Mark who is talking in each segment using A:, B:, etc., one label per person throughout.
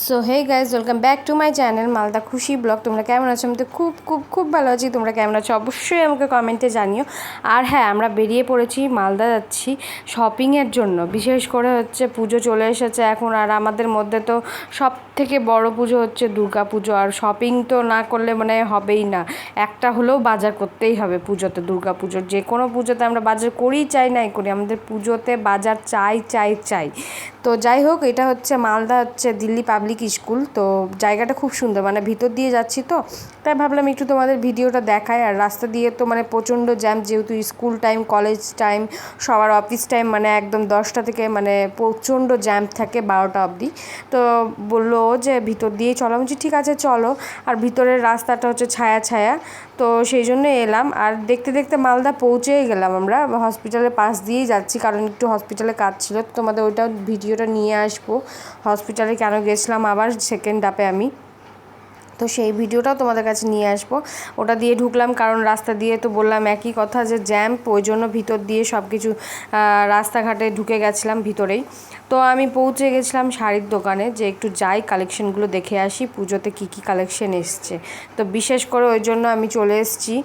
A: So hey guys, welcome back to my channel Malda Khushi blog. তোমরা কেমন আছো? আমি তো খুব খুব খুব ভালো আছি। তোমরা কেমন আছো অবশ্যই আমাকে কমেন্টে জানিও। আর হ্যাঁ, আমরা বেরিয়ে পড়েছি, মালদা যাচ্ছি শপিংয়ের জন্য। বিশেষ করে হচ্ছে পুজো চলে এসেছে এখন, আর আমাদের মধ্যে তো সব থেকে বড় পুজো হচ্ছে দুর্গা পুজো। আর শপিং তো না করলে মানে হবেই না, একটা হলেও বাজার করতেই হবে পুজোতে। দুর্গা পুজোর যে কোনো পুজোতে আমরা বাজার করি চাই নাই করি, আমাদের পুজোতে বাজার চাই চাই চাই। তো যাই হোক, এটা হচ্ছে মালদা হচ্ছে দিল্লি পাবলিক স্কুল। তো জায়গাটা খুব সুন্দর, মানে ভিতর দিয়ে যাচ্ছি তো তাই ভাবলাম একটু তোমাদের ভিডিওটা দেখাই। আর রাস্তা দিয়ে তো মানে প্রচণ্ড জ্যাম, যেহেতু স্কুল টাইম, কলেজ টাইম, সবার অফিস টাইম, মানে একদম 10টা থেকে মানে প্রচণ্ড জ্যাম থাকে 12টা অবধি। তো বললো যে ভিতর দিয়েই চলো, বলছি ঠিক আছে চলো। আর ভিতরের রাস্তাটা হচ্ছে ছায়া ছায়া, তো সেই জন্য এলাম। আর দেখতে দেখতে মালদা পৌঁছেই গেলাম। আমরা হসপিটালের পাশ দিয়েই যাচ্ছি, কারণ একটু হসপিটালে কাজ ছিল, তোমাদের ওইটাও ভিডিওটা নিয়ে আসবো। হসপিটালে কেন গেছিলাম আবার সেকেন্ড ডাপে আমি, তো সেই ভিডিওটাও তোমাদের কাছে নিয়ে আসবো। ওটা দিয়ে ঢুকলাম, কারণ রাস্তা দিয়ে তো বললাম একই কথা যে জ্যাম, ওই জন্য ভিতর দিয়ে সব কিছু রাস্তাঘাটে ঢুকে গেছিলাম ভিতরেই। তো আমি পৌঁছে গেছিলাম শাড়ির দোকানে, যে একটু যাই কালেকশনগুলো দেখে আসি পুজোতে কী কী কালেকশন এসছে। তো বিশেষ করে ওই জন্য আমি চলে এসেছি।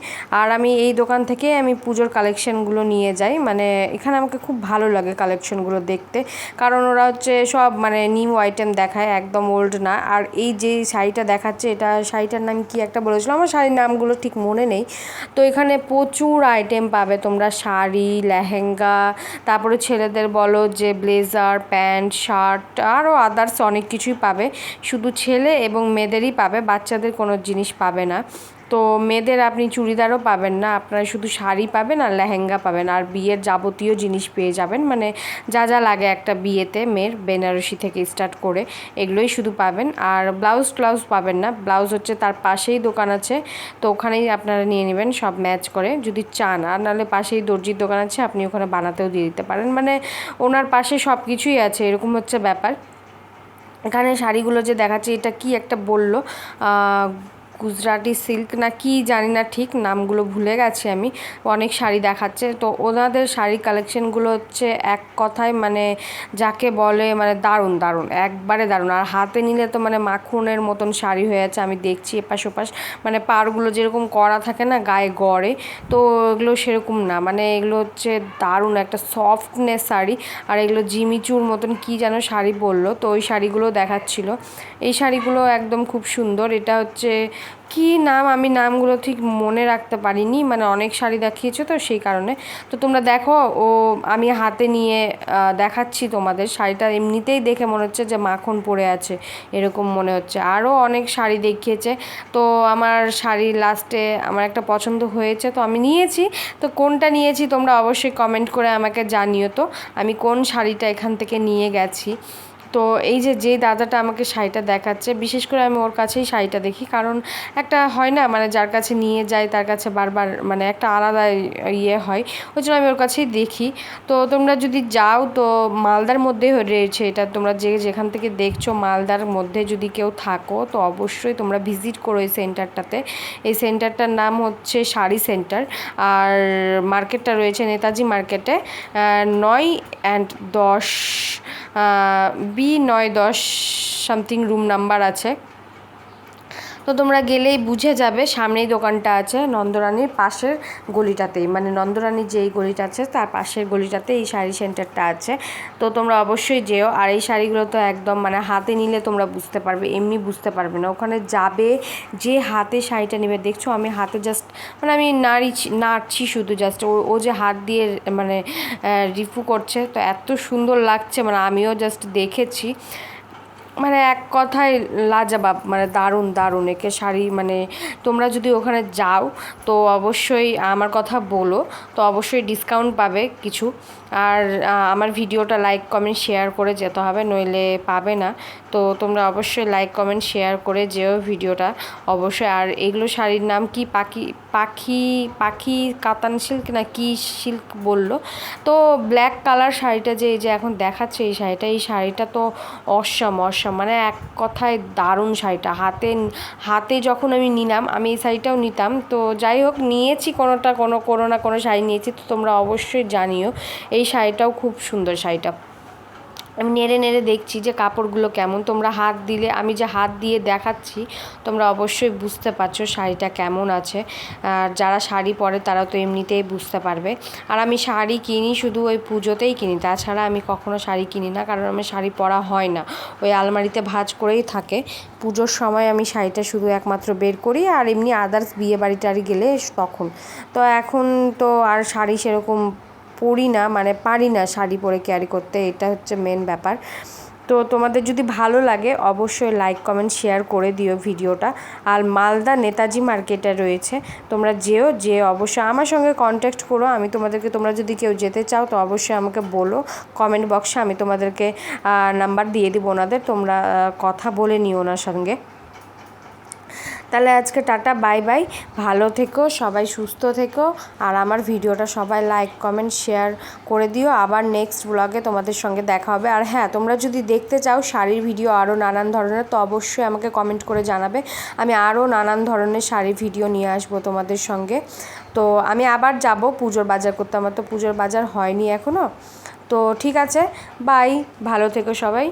A: আর আমি এই দোকান থেকে আমি পুজোর কালেকশনগুলো নিয়ে যাই, মানে এখানে আমাকে খুব ভালো লাগে কালেকশনগুলো দেখতে, কারণ ওরা হচ্ছে সব মানে নিউ আইটেম দেখায়, একদম ওল্ড না। আর এই যে শাড়িটা দেখাচ্ছে, এটা শাড়িটার নাম কি একটা বলেছিল, আমার শাড়ির নামগুলো ঠিক মনে নেই। তো এখানে প্রচুর আইটেম পাবে তোমরা, শাড়ি, লেহেঙ্গা, তারপরে ছেলেদের বলো যে ব্লেজার, প্যান্ট, শার্ট, আরও আদার্স অনেক কিছুই পাবে। শুধু ছেলে এবং মেয়েদেরই পাবে, বাচ্চাদের কোনো জিনিস পাবে না। তো মেয়েদের আপনি চুড়িদারও পাবেন না, আপনারা শুধু শাড়ি পাবেন আর লেহেঙ্গা পাবেন, আর বিয়ের যাবতীয় জিনিস পেয়ে যাবেন, মানে যা যা লাগে একটা বিয়েতে মেয়ের, বেনারসি থেকে স্টার্ট করে এগুলোই শুধু পাবেন। আর ব্লাউজ পাবেন না, ব্লাউজ হচ্ছে তার পাশেই দোকান আছে, তো ওখানেই আপনারা নিয়ে নেবেন সব ম্যাচ করে যদি চান। আর নাহলে পাশেই দর্জির দোকান আছে, আপনি ওখানে বানাতেও দিয়ে দিতে পারেন, মানে ওনার পাশে সব কিছুই আছে, এরকম হচ্ছে ব্যাপার। এখানে শাড়িগুলো যে দেখাচ্ছে, এটা কি একটা বললো গুজরাটি সিল্ক না কি জানি না, ঠিক নামগুলো ভুলে গেছি আমি। অনেক শাড়ি দেখাচ্ছে, তো ওনাদের শাড়ি কালেকশনগুলো হচ্ছে এক কথায় মানে যাকে বলে মানে দারুণ দারুণ, একবারে দারুণ। আর হাতে নিলে তো মানে মাখনের মতন শাড়ি হয়ে আছে, আমি দেখছি এপাশ ওপাশ, মানে পাড়গুলো যেরকম করা থাকে না গায়ে গড়ে, তো এগুলো সেরকম না, মানে এগুলো হচ্ছে দারুণ একটা সফটনেস শাড়ি। আর এগুলো জিমিচুর মতন কি যেন শাড়ি বললো, তো ওই শাড়িগুলো দেখাচ্ছিল। এই শাড়িগুলো একদম খুব সুন্দর। এটা হচ্ছে কি নাম, আমি নামগুলো ঠিক মনে রাখতে পারিনি, মানে অনেক শাড়ি দেখিয়েছে তো সেই কারণে। তো তোমরা দেখো, ও আমি হাতে নিয়ে দেখাচ্ছি তোমাদের। শাড়িটা এমনিতেই দেখে মনে হচ্ছে যে মাখন পরে আছে, এরকম মনে হচ্ছে। আরও অনেক শাড়ি দেখিয়েছে, তো আমার শাড়ি লাস্টে আমার একটা পছন্দ হয়েছে, তো আমি নিয়েছি। তো কোনটা নিয়েছি তোমরা অবশ্যই কমেন্ট করে আমাকে জানিও তো, আমি কোন শাড়িটা এখান থেকে নিয়ে গেছি। তো এই যে দাদাটা আমাকে শাড়িটা দেখাচ্ছে, বিশেষ করে আমি ওর কাছেই শাড়িটা দেখি, কারণ একটা হয় না মানে যার কাছে নিয়ে যাই তার কাছে বারবার মানে একটা আলাদা ইয়ে হয়, ওই জন্য আমি ওর কাছেই দেখি। তো তোমরা যদি যাও তো মালদার মধ্যে রয়েছে এটা, তোমরা যেখান থেকে দেখছো মালদার মধ্যে যদি কেউ থাকো তো অবশ্যই তোমরা ভিজিট করো এই সেন্টারটাতে। এই সেন্টারটার নাম হচ্ছে শাড়ি সেন্টার, আর মার্কেটটা রয়েছে নেতাজি মার্কেটে 9 and 10 B9-10 something room number আছে। তো তোমরা গেলেই বুঝে যাবে, সামনেই দোকানটা আছে নন্দরানীর পাশের গলিটাতেই, মানে নন্দরানীর যেই গলিটা আছে তার পাশের গলিটাতে এই শাড়ি সেন্টারটা আছে। তো তোমরা অবশ্যই যেও। আর এই শাড়িগুলো তো একদম মানে হাতে নিলে তোমরা বুঝতে পারবে, এমনি বুঝতে পারবে না, ওখানে যাবে যে হাতে শাড়িটা নেবে। দেখছো আমি হাতে জাস্ট মানে আমি নাড়ছি শুধু, জাস্ট ও যে হাত দিয়ে মানে রিফু করছে, তো এত সুন্দর লাগছে, মানে আমিও জাস্ট দেখেছি, মানে এক কথায় লাজবাব, মানে দারুণ দারুণ একে শাড়ি। মানে তোমরা যদি ওখানে যাও তো অবশ্যই আমার কথা বলো, তো অবশ্যই ডিসকাউন্ট পাবে কিছু। আর আমার ভিডিওটা লাইক কমেন্ট শেয়ার করে যেতে হবে, নইলে পাবে না। তো তোমরা অবশ্যই লাইক কমেন্ট শেয়ার করে যেও ভিডিওটা অবশ্যই। আর এগুলো শাড়ির নাম কি, পাখি কাতান সিল্ক না কি সিল্ক বললো। তো ব্ল্যাক কালার শাড়িটা যে এই যে এখন দেখাচ্ছে এই শাড়িটা তো অসম, মানে এক কথায় দারুণ শাড়িটা। হাতে যখন আমি নিলাম, আমি এই শাড়িটাও নিতাম, তো যাই হোক নিয়েছি কোনো না কোনো শাড়ি নিয়েছি, তো তোমরা অবশ্যই জানিও এই শাড়িটাও খুব সুন্দর শাড়িটা। আমি নেড়ে নেড়ে দেখছি যে কাপড়গুলো কেমন। তোমরা হাত দিলে, আমি যে হাত দিয়ে দেখাচ্ছি তোমরা অবশ্যই বুঝতে পারছো শাড়িটা কেমন আছে। আর যারা শাড়ি পরে তারা তো এমনিতেই বুঝতে পারবে। আর আমি শাড়ি কিনি শুধু ওই পুজোতেই কিনি, তাছাড়া আমি কখনো শাড়ি কিনি না, কারণ আমার শাড়ি পরা হয় না, ওই আলমারিতে ভাঁজ করেই থাকে। পুজোর সময় আমি শাড়িটা শুধু একমাত্র বের করি, আর এমনি আদার্স বিয়ে বাড়ি টাড়ি গেলে তখন। তো এখন তো আর শাড়ি সেরকম পরি না, মানে পারি না শাড়ি পরে ক্যারি করতে, এটা হচ্ছে মেন ব্যাপার। তো তোমাদের যদি ভালো লাগে অবশ্যই লাইক কমেন্ট শেয়ার করে দিও ভিডিওটা। আর মালদা নেতাজি মার্কেটে রয়েছে, তোমরা যে অবশ্যই আমার সঙ্গে কন্ট্যাক্ট করো। আমি তোমাদেরকে, তোমরা যদি কেউ যেতে চাও তো অবশ্যই আমাকে বলো কমেন্ট বক্সে, আমি তোমাদেরকে নাম্বার দিয়ে দিব ওনাদের, তোমরা কথা বলে নিও ওনার সঙ্গে। তাহলে আজকে টাটা, বাই বাই, ভালো থেকো সবাই, সুস্থ থেকো। আর আমার ভিডিওটা সবাই লাইক কমেন্ট শেয়ার করে দিও। আবার নেক্সট ব্লগে তোমাদের সঙ্গে দেখা হবে। আর হ্যাঁ, তোমরা যদি দেখতে চাও শাড়ির ভিডিও আরও নানান ধরনের, তো অবশ্যই আমাকে কমেন্ট করে জানাবে, আমি আরও নানান ধরনের শাড়ির ভিডিও নিয়ে আসবো তোমাদের সঙ্গে। তো আমি আবার যাব পুজোর বাজার করতে, আমার তো পুজোর বাজার হয়নি এখনও। তো ঠিক আছে, বাই, ভালো থেকো সবাই।